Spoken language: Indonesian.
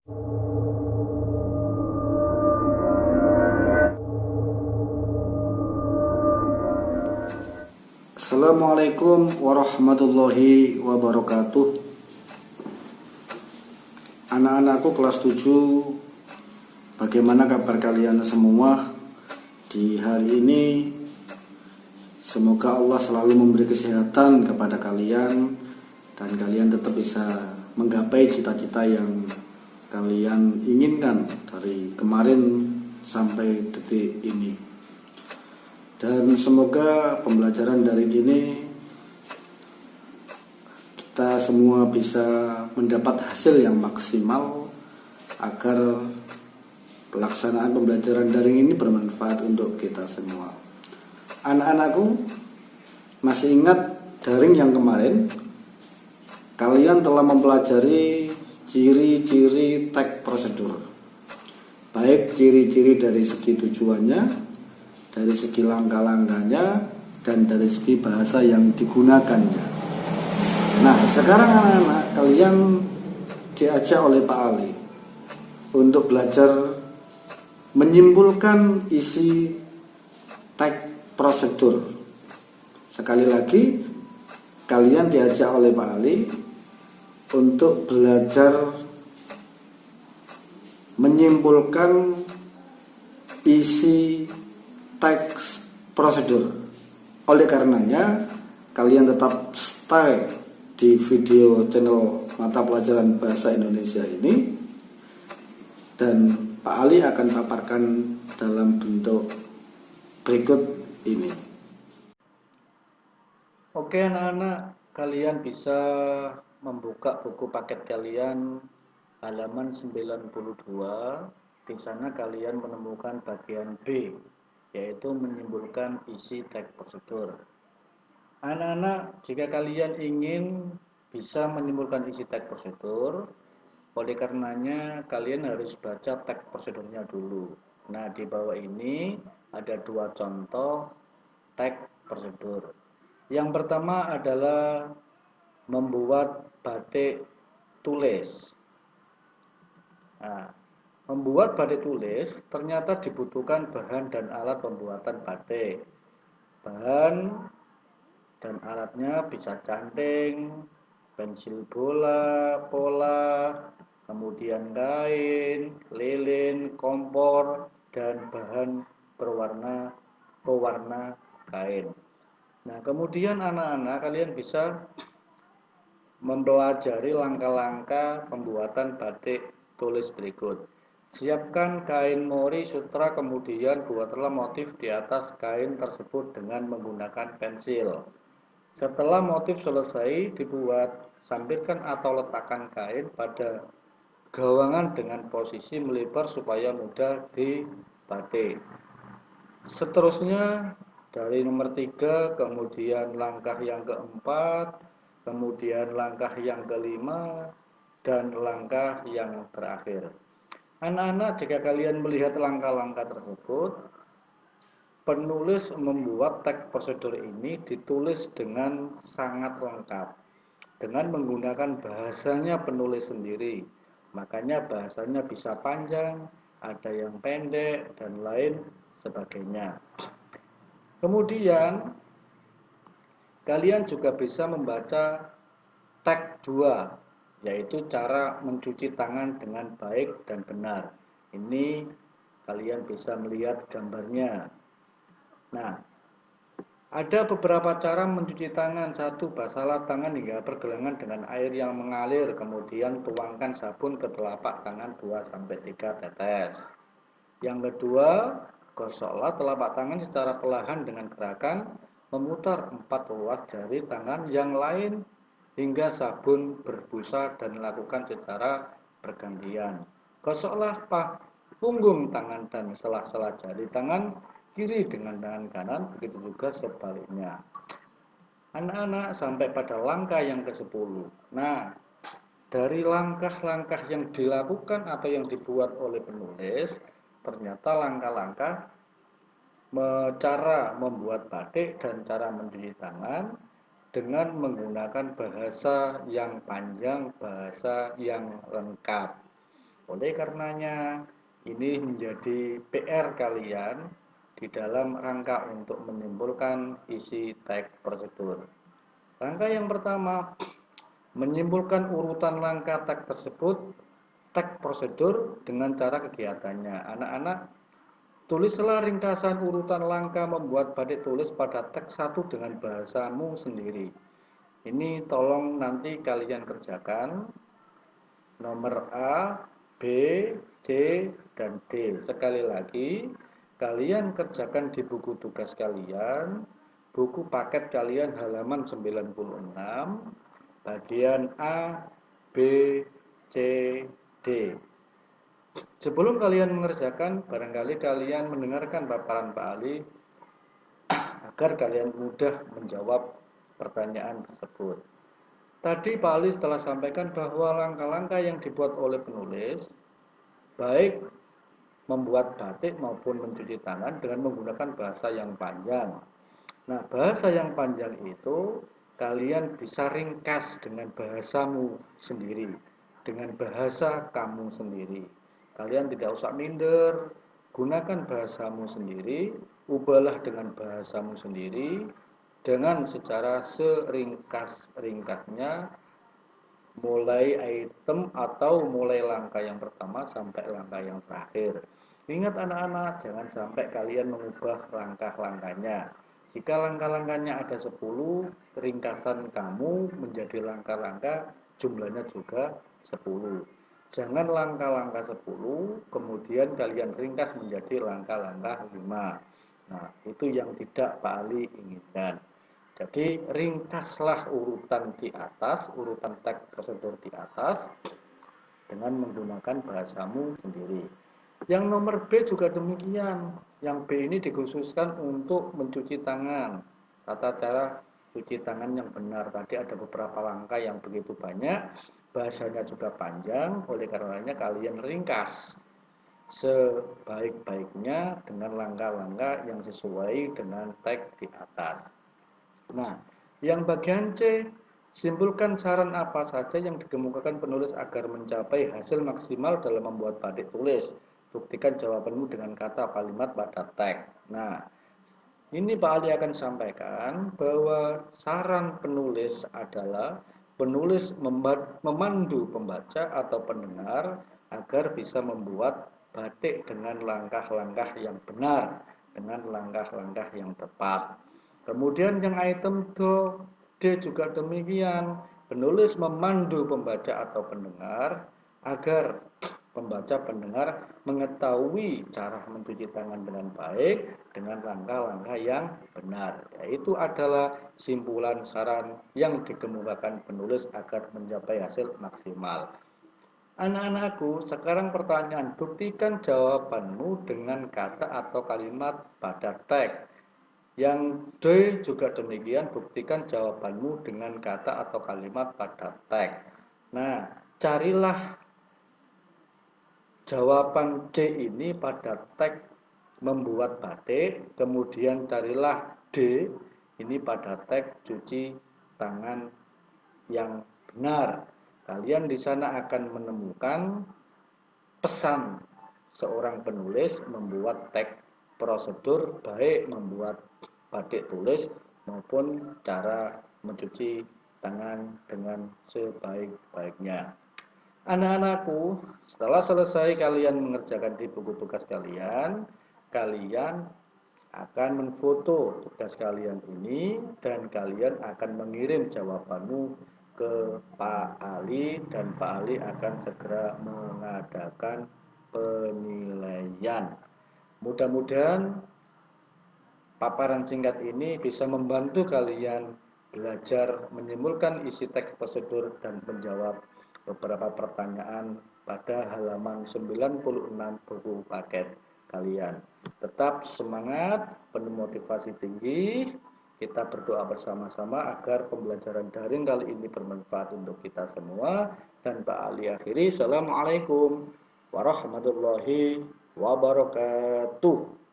Assalamualaikum warahmatullahi wabarakatuh. Anak-anakku kelas 7, bagaimana kabar kalian semua di hari ini? Semoga Allah selalu memberi kesehatan kepada kalian dan kalian tetap bisa menggapai cita-cita yang kalian inginkan dari kemarin sampai detik ini. Dan semoga pembelajaran dari ini kita semua bisa mendapat hasil yang maksimal agar pelaksanaan pembelajaran daring ini bermanfaat untuk kita semua. Anak-anakku, masih ingat daring yang kemarin? Kalian telah mempelajari ciri-ciri tag prosedur, baik ciri-ciri dari segi tujuannya, dari segi langkah-langkahnya, dan dari segi bahasa yang digunakannya. Nah, sekarang anak-anak kalian diajak oleh Pak Ali untuk belajar menyimpulkan isi tag prosedur. Sekali lagi, kalian diajak oleh Pak Ali untuk belajar menyimpulkan isi teks prosedur. Oleh karenanya, kalian tetap stay di video channel mata pelajaran bahasa Indonesia ini, dan Pak Ali akan paparkan dalam bentuk berikut ini. Oke anak-anak, kalian bisa membuka buku paket kalian halaman 92. Di sana kalian menemukan bagian B, yaitu menyimpulkan isi tag prosedur. Anak-anak, jika kalian ingin bisa menyimpulkan isi tag prosedur, oleh karenanya kalian harus baca tag prosedurnya dulu. Nah, di bawah ini ada dua contoh tag prosedur. Yang pertama adalah membuat batik tulis. Nah, membuat batik tulis ternyata dibutuhkan bahan dan alat pembuatan batik. Bahan dan alatnya bisa canting, pensil bola, pola, kemudian kain, lilin, kompor, dan bahan pewarna kain. Nah, kemudian anak-anak kalian bisa mempelajari langkah-langkah pembuatan batik tulis berikut. Siapkan kain mori sutra, kemudian buatlah motif di atas kain tersebut dengan menggunakan pensil. Setelah motif selesai dibuat, sampirkan atau letakkan kain pada gawangan dengan posisi melebar supaya mudah dibatik. Seterusnya dari nomor 3, kemudian langkah yang keempat, kemudian langkah yang kelima, dan langkah yang terakhir. Anak-anak, jika kalian melihat langkah-langkah tersebut, penulis membuat tag prosedur ini ditulis dengan sangat lengkap, dengan menggunakan bahasanya penulis sendiri. Makanya bahasanya bisa panjang, ada yang pendek, dan lain sebagainya. Kemudian kalian juga bisa membaca tag 2, yaitu cara mencuci tangan dengan baik dan benar. Ini kalian bisa melihat gambarnya. Nah, ada beberapa cara mencuci tangan. 1, basalah tangan hingga pergelangan dengan air yang mengalir, kemudian tuangkan sabun ke telapak tangan 2-3 tetes. Yang kedua, gosoklah telapak tangan secara perlahan dengan gerakan memutar 4 ruas jari tangan yang lain hingga sabun berbusa dan lakukan secara bergantian. Gosoklah punggung tangan dan sela-sela jari tangan kiri dengan tangan kanan, begitu juga sebaliknya. Anak-anak, sampai pada langkah yang ke-10. Nah, dari langkah-langkah yang dilakukan atau yang dibuat oleh penulis, ternyata langkah-langkah cara membuat batik dan cara mencuci tangan dengan menggunakan bahasa yang panjang, bahasa yang lengkap. Oleh karenanya, ini menjadi PR kalian di dalam rangka untuk menyimpulkan isi teks prosedur. Langkah yang pertama, menyimpulkan urutan langkah teks tersebut, teks prosedur dengan cara kegiatannya. Anak-anak, tulislah ringkasan urutan langkah membuat batik tulis pada teks 1 dengan bahasamu sendiri. Ini tolong nanti kalian kerjakan. Nomor A, B, C, dan D. Sekali lagi, kalian kerjakan di buku tugas kalian, buku paket kalian halaman 96, bagian A, B, C, D. Sebelum kalian mengerjakan, barangkali kalian mendengarkan paparan Pak Ali agar kalian mudah menjawab pertanyaan tersebut. Tadi Pak Ali telah sampaikan bahwa langkah-langkah yang dibuat oleh penulis, baik membuat batik maupun mencuci tangan dengan menggunakan bahasa yang panjang. Nah, bahasa yang panjang itu kalian bisa ringkas dengan bahasamu sendiri, dengan bahasa kamu sendiri. Kalian tidak usah minder, gunakan bahasamu sendiri, ubahlah dengan bahasamu sendiri, dengan secara seringkas-ringkasnya, mulai item atau mulai langkah yang pertama sampai langkah yang terakhir. Ingat anak-anak, jangan sampai kalian mengubah langkah-langkahnya. Jika langkah-langkahnya ada 10, ringkasan kamu menjadi langkah-langkah jumlahnya juga 10. Jangan langkah-langkah 10, kemudian kalian ringkas menjadi langkah-langkah 5. Nah, itu yang tidak Pak Ali inginkan. Jadi ringkaslah urutan di atas, urutan teks prosedur di atas dengan menggunakan bahasamu sendiri. Yang nomor B juga demikian. Yang B ini dikhususkan untuk mencuci tangan. Tata cara cuci tangan yang benar. Tadi ada beberapa langkah yang begitu banyak, bahasanya juga panjang, oleh karenanya kalian ringkas sebaik-baiknya dengan langkah-langkah yang sesuai dengan teks di atas. Nah, yang bagian C, simpulkan saran apa saja yang dikemukakan penulis agar mencapai hasil maksimal dalam membuat batik tulis. Buktikan jawabanmu dengan kata kalimat pada teks. Nah, ini Pak Ali akan sampaikan bahwa saran penulis adalah penulis memandu pembaca atau pendengar agar bisa membuat batik dengan langkah-langkah yang benar, dengan langkah-langkah yang tepat. Kemudian yang item D juga demikian. Penulis memandu pembaca atau pendengar agar pembaca pendengar mengetahui cara mencuci tangan dengan baik dengan langkah-langkah yang benar. Yaitu adalah simpulan saran yang dikemukakan penulis agar mencapai hasil maksimal. Anak-anakku, sekarang pertanyaan, buktikan jawabanmu dengan kata atau kalimat pada teks. Yang D juga demikian, buktikan jawabanmu dengan kata atau kalimat pada teks. Nah, carilah jawaban C ini pada teks membuat batik, kemudian carilah D ini pada teks cuci tangan yang benar. Kalian di sana akan menemukan pesan seorang penulis membuat teks prosedur, baik membuat batik tulis maupun cara mencuci tangan dengan sebaik-baiknya. Anak-anakku, setelah selesai kalian mengerjakan di buku tugas kalian, kalian akan menfoto tugas kalian ini dan kalian akan mengirim jawabanmu ke Pak Ali dan Pak Ali akan segera mengadakan penilaian. Mudah-mudahan paparan singkat ini bisa membantu kalian belajar menyimpulkan isi teks prosedur dan menjawab beberapa pertanyaan pada halaman 96 buku paket kalian. Tetap semangat, penuh motivasi tinggi. Kita berdoa bersama-sama agar pembelajaran daring kali ini bermanfaat untuk kita semua. Dan Pak Ali akhiri, Assalamualaikum warahmatullahi wabarakatuh.